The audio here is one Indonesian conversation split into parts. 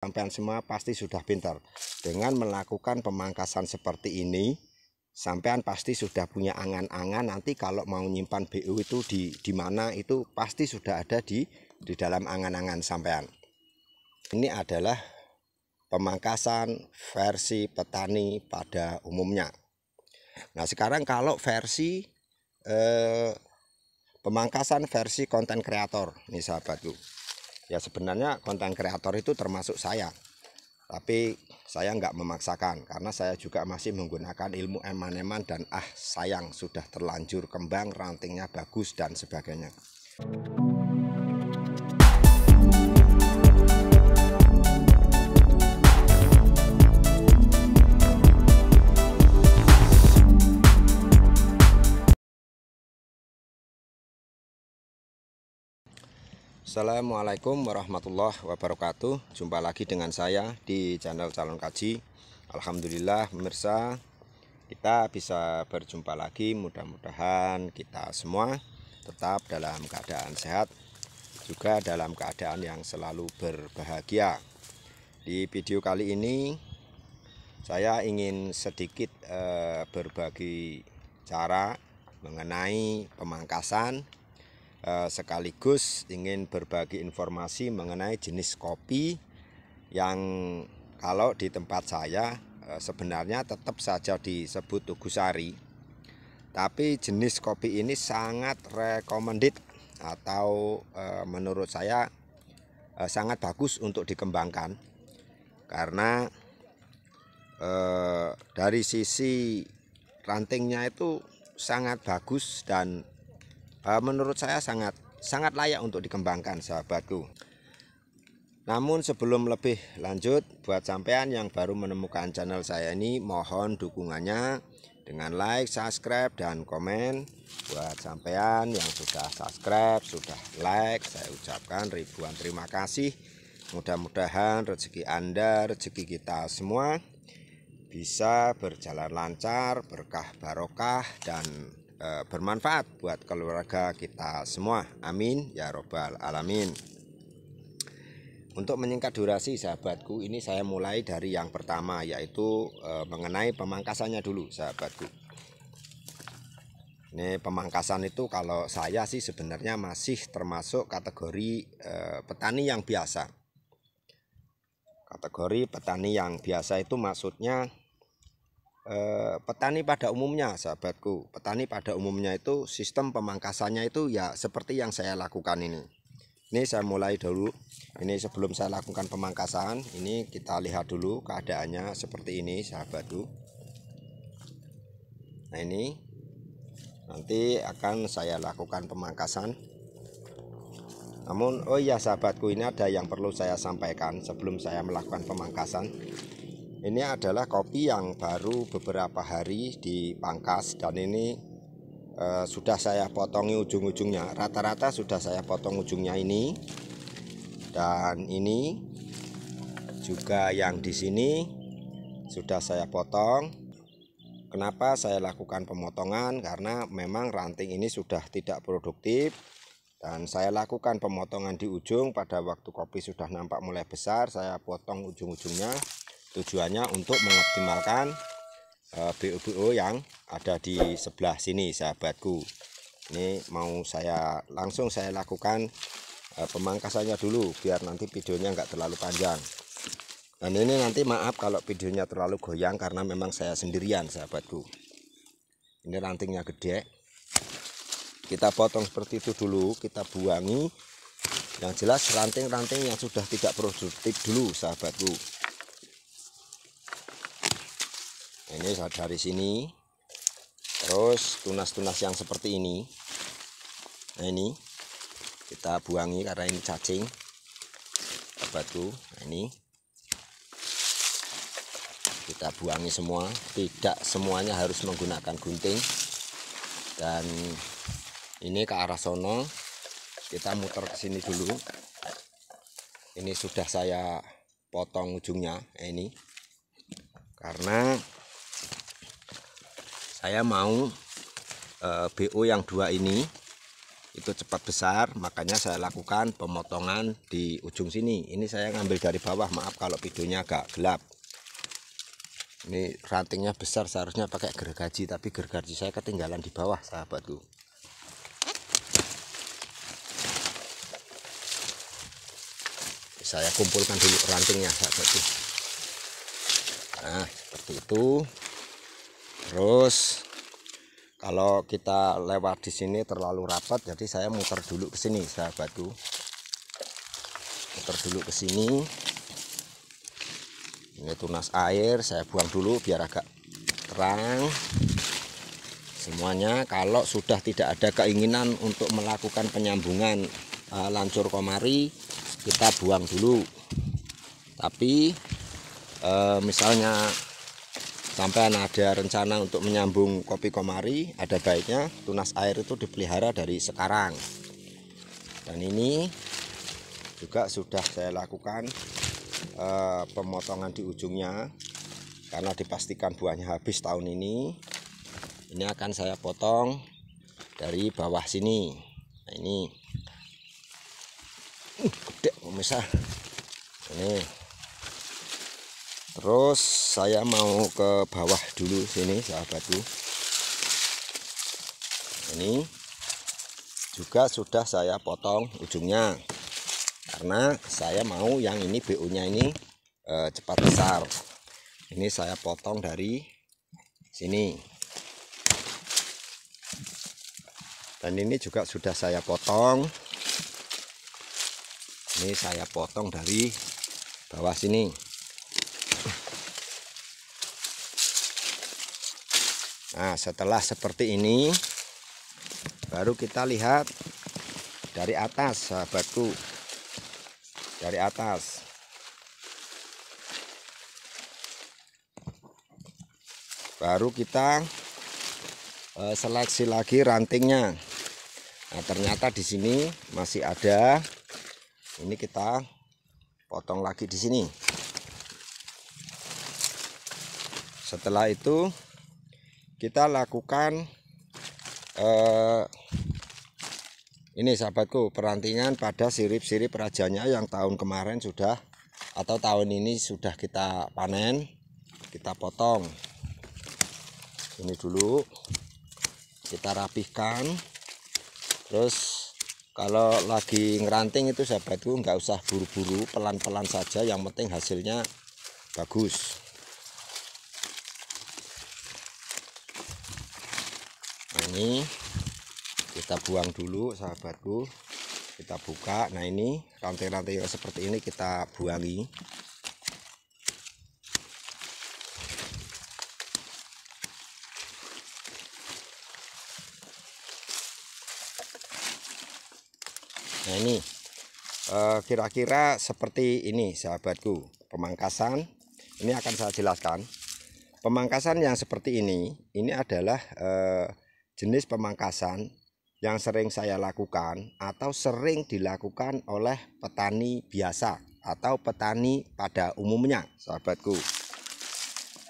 Sampean semua pasti sudah pintar. Dengan melakukan pemangkasan seperti ini, sampean pasti sudah punya angan-angan nanti kalau mau nyimpan BU itu di mana, itu pasti sudah ada di dalam angan-angan sampean. Ini adalah pemangkasan versi petani pada umumnya. Nah, sekarang kalau versi pemangkasan versi konten kreator nih sahabatku. Ya sebenarnya konten kreator itu termasuk saya, tapi saya nggak memaksakan karena saya juga masih menggunakan ilmu eman-eman dan sayang sudah terlanjur kembang, rantingnya bagus dan sebagainya. Assalamualaikum warahmatullahi wabarakatuh. Jumpa lagi dengan saya di channel Calon Kaji. Alhamdulillah pemirsa, kita bisa berjumpa lagi. Mudah-mudahan kita semua tetap dalam keadaan sehat, juga dalam keadaan yang selalu berbahagia. Di video kali ini saya ingin sedikit berbagi cara mengenai pemangkasan, sekaligus ingin berbagi informasi mengenai jenis kopi yang kalau di tempat saya sebenarnya tetap saja disebut Tugusari, tapi jenis kopi ini sangat recommended atau menurut saya sangat bagus untuk dikembangkan karena dari sisi rantingnya itu sangat bagus dan menurut saya sangat layak untuk dikembangkan sahabatku. Namun sebelum lebih lanjut, buat sampean yang baru menemukan channel saya ini, mohon dukungannya dengan like, subscribe, dan komen. Buat sampean yang sudah subscribe, sudah like, saya ucapkan ribuan terima kasih. Mudah-mudahan rezeki Anda, rezeki kita semua bisa berjalan lancar, berkah barokah, dan bermanfaat buat keluarga kita semua. Amin ya robbal alamin. Untuk menyingkat durasi sahabatku, ini saya mulai dari yang pertama, yaitu mengenai pemangkasannya dulu sahabatku. Ini pemangkasan itu kalau saya sih sebenarnya masih termasuk kategori petani yang biasa. Kategori petani yang biasa itu maksudnya petani pada umumnya sahabatku. Petani pada umumnya itu sistem pemangkasannya itu ya seperti yang saya lakukan ini. Ini saya mulai dulu. Ini sebelum saya lakukan pemangkasan, ini kita lihat dulu keadaannya seperti ini sahabatku. Nah, ini nanti akan saya lakukan pemangkasan. Namun oh iya sahabatku, ini ada yang perlu saya sampaikan sebelum saya melakukan pemangkasan. Ini adalah kopi yang baru beberapa hari dipangkas dan ini sudah saya potongi ujung-ujungnya. Rata-rata sudah saya potong ujungnya ini. Dan ini juga yang di sini sudah saya potong. Kenapa saya lakukan pemotongan? Karena memang ranting ini sudah tidak produktif. Dan saya lakukan pemotongan di ujung pada waktu kopi sudah nampak mulai besar. Saya potong ujung-ujungnya. Tujuannya untuk mengoptimalkan BO-BO yang ada di sebelah sini sahabatku. Ini mau langsung saya lakukan pemangkasannya dulu biar nanti videonya nggak terlalu panjang. Dan ini nanti maaf kalau videonya terlalu goyang karena memang saya sendirian sahabatku. Ini rantingnya gede. Kita potong seperti itu dulu, kita buangi. Yang jelas ranting-ranting yang sudah tidak produktif dulu sahabatku. Ini dari sini, terus tunas-tunas yang seperti ini. Nah, ini kita buangi karena ini cacing sahabatku. Nah, ini kita buangi semua, tidak semuanya harus menggunakan gunting. Dan ini ke arah sono, kita muter ke sini dulu. Ini sudah saya potong ujungnya. Nah, ini karena saya mau BO yang dua ini itu cepat besar, makanya saya lakukan pemotongan di ujung sini. Ini saya ngambil dari bawah, maaf kalau videonya agak gelap. Ini rantingnya besar, seharusnya pakai gergaji, tapi gergaji saya ketinggalan di bawah, sahabatku. Saya kumpulkan dulu rantingnya, sahabatku. Nah, seperti itu. Terus kalau kita lewat di sini terlalu rapat, jadi saya muter dulu ke sini, sahabatku. Muter dulu ke sini. Ini tunas air, saya buang dulu biar agak terang. Semuanya kalau sudah tidak ada keinginan untuk melakukan penyambungan lancur komari, kita buang dulu. Tapi misalnya sampai ada rencana untuk menyambung kopi komari, ada baiknya tunas air itu dipelihara dari sekarang. Dan ini juga sudah saya lakukan pemotongan di ujungnya, karena dipastikan buahnya habis tahun ini. Ini akan saya potong dari bawah sini. Nah, ini gede pemirsa. Ini terus saya mau ke bawah dulu sini, sahabatku. Ini juga sudah saya potong ujungnya, karena saya mau yang ini BO-nya ini cepat besar. Ini saya potong dari sini. Dan ini juga sudah saya potong. Ini saya potong dari bawah sini. Nah, setelah seperti ini, baru kita lihat dari atas, sahabatku. Dari atas. Baru kita seleksi lagi rantingnya. Nah, ternyata di sini masih ada. Ini kita potong lagi di sini. Setelah itu kita lakukan ini, sahabatku, perantingan pada sirip-sirip rajanya yang tahun kemarin sudah, atau tahun ini sudah kita panen, kita potong. Ini dulu kita rapihkan. Terus kalau lagi ngeranting itu, sahabatku, nggak usah buru-buru, pelan-pelan saja, yang penting hasilnya bagus. Ini kita buang dulu, sahabatku. Kita buka. Nah, ini rantai-rantai seperti ini kita buangi. Nah, ini kira-kira seperti ini, sahabatku, pemangkasan. Ini akan saya jelaskan. Pemangkasan yang seperti ini adalah jenis pemangkasan yang sering saya lakukan atau sering dilakukan oleh petani biasa atau petani pada umumnya, sahabatku.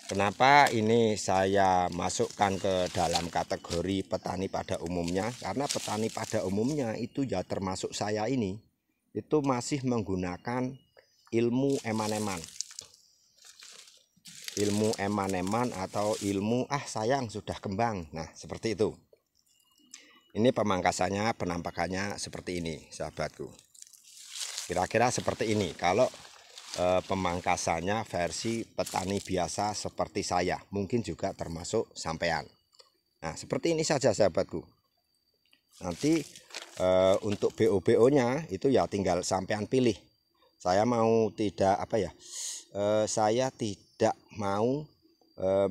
Kenapa ini saya masukkan ke dalam kategori petani pada umumnya? Karena petani pada umumnya itu ya termasuk saya ini, itu masih menggunakan ilmu eman-eman. Ilmu eman-eman atau ilmu sayang sudah kembang. Nah, seperti itu. Ini pemangkasannya, penampakannya seperti ini, sahabatku. Kira-kira seperti ini kalau pemangkasannya versi petani biasa seperti saya, mungkin juga termasuk sampean. Nah, seperti ini saja, sahabatku. Nanti untuk BO-BO-nya itu ya tinggal sampean pilih. Saya mau tidak saya tidak mau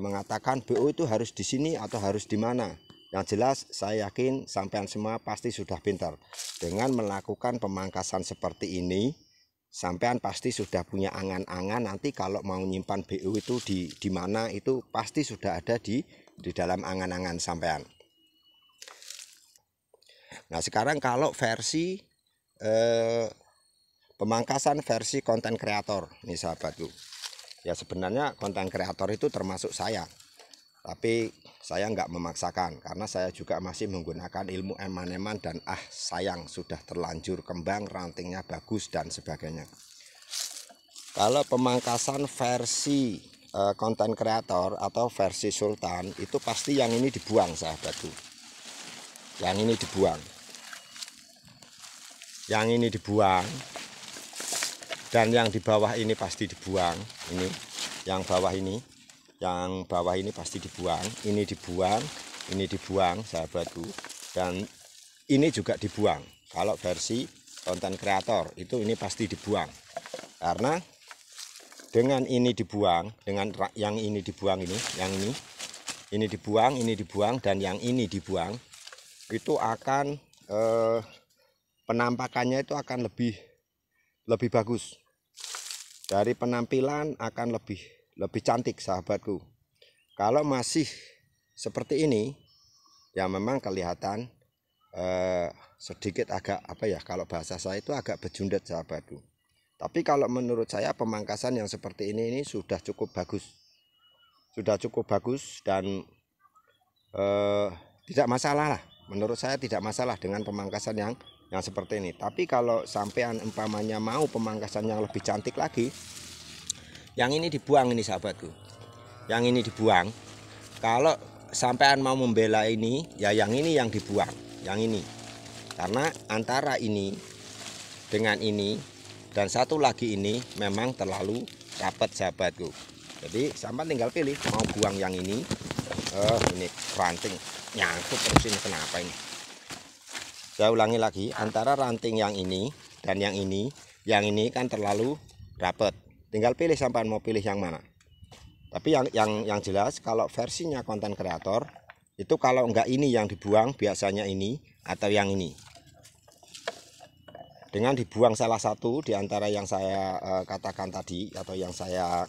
mengatakan BO itu harus di sini atau harus di mana. Yang jelas saya yakin sampean semua pasti sudah pintar. Dengan melakukan pemangkasan seperti ini, sampean pasti sudah punya angan-angan nanti kalau mau nyimpan BO itu di mana, itu pasti sudah ada di dalam angan-angan sampean. Nah, sekarang kalau versi pemangkasan versi konten kreator, nih, sahabatku. Ya, sebenarnya konten kreator itu termasuk saya. Tapi saya nggak memaksakan karena saya juga masih menggunakan ilmu eman-eman dan sayang sudah terlanjur kembang, rantingnya bagus dan sebagainya. Kalau pemangkasan versi konten kreator atau versi Sultan itu pasti yang ini dibuang sahabatku. Yang ini dibuang. Yang ini dibuang. Dan yang di bawah ini pasti dibuang. Ini yang bawah ini. Yang bawah ini pasti dibuang. Ini dibuang sahabatku. Dan ini juga dibuang. Kalau versi konten kreator itu ini pasti dibuang. Karena dengan ini dibuang, dengan yang ini dibuang yang ini dibuang dan yang ini dibuang, itu akan penampakannya itu akan lebih bagus. Dari penampilan akan lebih cantik sahabatku. Kalau masih seperti ini ya memang kelihatan sedikit agak kalau bahasa saya itu agak bejundet sahabatku. Tapi kalau menurut saya pemangkasan yang seperti ini sudah cukup bagus. Sudah cukup bagus dan tidak masalah lah. Menurut saya tidak masalah dengan pemangkasan yang seperti ini. Tapi kalau sampean umpamanya mau pemangkasan yang lebih cantik lagi, yang ini dibuang ini sahabatku. Yang ini dibuang. Kalau sampean mau membela ini, ya yang ini yang dibuang, yang ini. Karena antara ini dengan ini dan satu lagi ini memang terlalu rapat sahabatku. Jadi sampai tinggal pilih mau buang yang ini. Ini ranting nyangkut terus ini, kenapa ini? Saya ulangi lagi, antara ranting yang ini dan yang ini kan terlalu rapat. Tinggal pilih sampai mau pilih yang mana. Tapi yang jelas kalau versinya konten kreator itu kalau enggak ini yang dibuang biasanya ini atau yang ini. Dengan dibuang salah satu di antara yang saya katakan tadi atau yang saya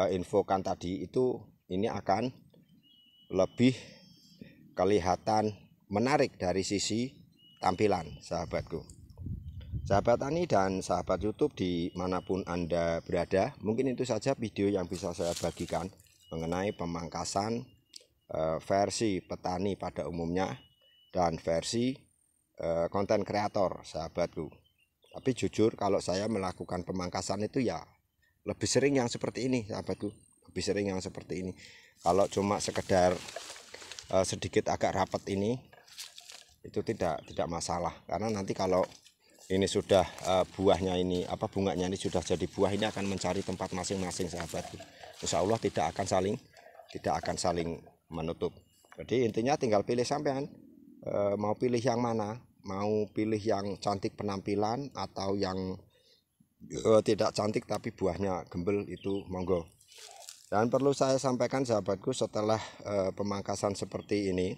infokan tadi itu, ini akan lebih kelihatan menarik dari sisi tampilan sahabatku. Sahabat tani dan sahabat YouTube dimanapun Anda berada, mungkin itu saja video yang bisa saya bagikan mengenai pemangkasan versi petani pada umumnya dan versi konten kreator sahabatku. Tapi jujur kalau saya melakukan pemangkasan itu ya lebih sering yang seperti ini sahabatku, lebih sering yang seperti ini. Kalau cuma sekedar sedikit agak rapat ini itu tidak masalah, karena nanti kalau ini sudah buahnya ini bunganya ini sudah jadi buah, ini akan mencari tempat masing-masing sahabatku. Insya Allah tidak akan saling menutup. Jadi intinya tinggal pilih sampean mau pilih yang mana, mau pilih yang cantik penampilan atau yang tidak cantik tapi buahnya gembel, itu monggo. Dan perlu saya sampaikan sahabatku, setelah pemangkasan seperti ini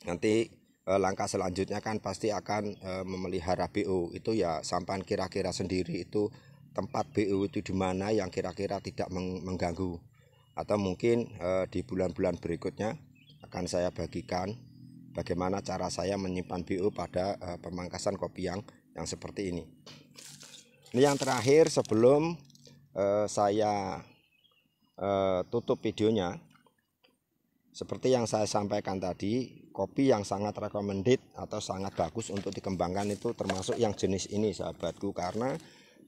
nanti langkah selanjutnya kan pasti akan memelihara BO. Itu ya sampai kira-kira sendiri itu tempat BO itu di mana yang kira-kira tidak mengganggu, atau mungkin di bulan-bulan berikutnya akan saya bagikan bagaimana cara saya menyimpan BO pada pemangkasan kopi yang seperti ini. Ini yang terakhir sebelum saya tutup videonya. Seperti yang saya sampaikan tadi, kopi yang sangat recommended atau sangat bagus untuk dikembangkan itu termasuk yang jenis ini sahabatku. Karena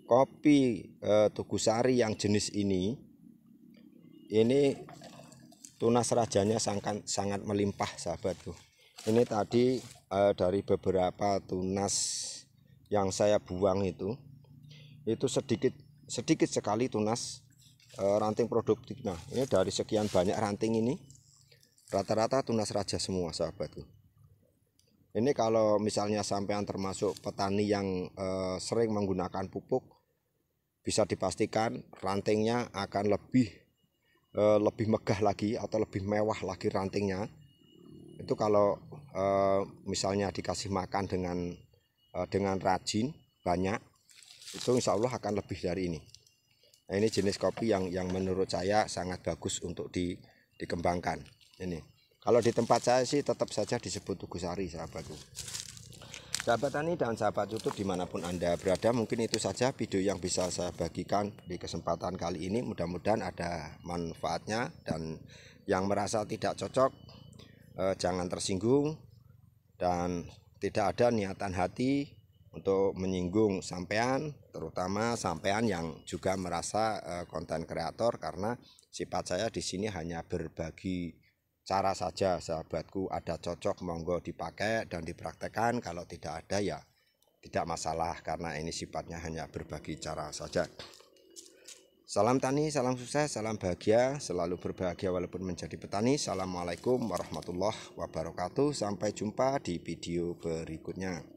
kopi Tugusari yang jenis ini tunas rajanya sangat melimpah sahabatku. Ini tadi dari beberapa tunas yang saya buang itu sedikit sekali tunas ranting produktif. Nah, ini dari sekian banyak ranting ini rata-rata tunas raja semua sahabatku. Ini kalau misalnya sampean termasuk petani yang sering menggunakan pupuk, bisa dipastikan rantingnya akan lebih megah lagi atau lebih mewah lagi rantingnya. Itu kalau misalnya dikasih makan dengan rajin banyak, itu insya Allah akan lebih dari ini. Nah, ini jenis kopi yang menurut saya sangat bagus untuk dikembangkan. Ini kalau di tempat saya sih tetap saja disebut Tugusari sahabatku. Sahabat tani dan sahabat YouTube dimanapun Anda berada, mungkin itu saja video yang bisa saya bagikan di kesempatan kali ini. Mudah-mudahan ada manfaatnya, dan yang merasa tidak cocok jangan tersinggung, dan tidak ada niatan hati untuk menyinggung sampean, terutama sampean yang juga merasa konten kreator, karena sifat saya di sini hanya berbagi cara saja sahabatku. Ada cocok monggo dipakai dan dipraktekkan, kalau tidak ada ya tidak masalah, karena ini sifatnya hanya berbagi cara saja. Salam tani, salam sukses, salam bahagia, selalu berbahagia walaupun menjadi petani. Assalamualaikum warahmatullahi wabarakatuh. Sampai jumpa di video berikutnya.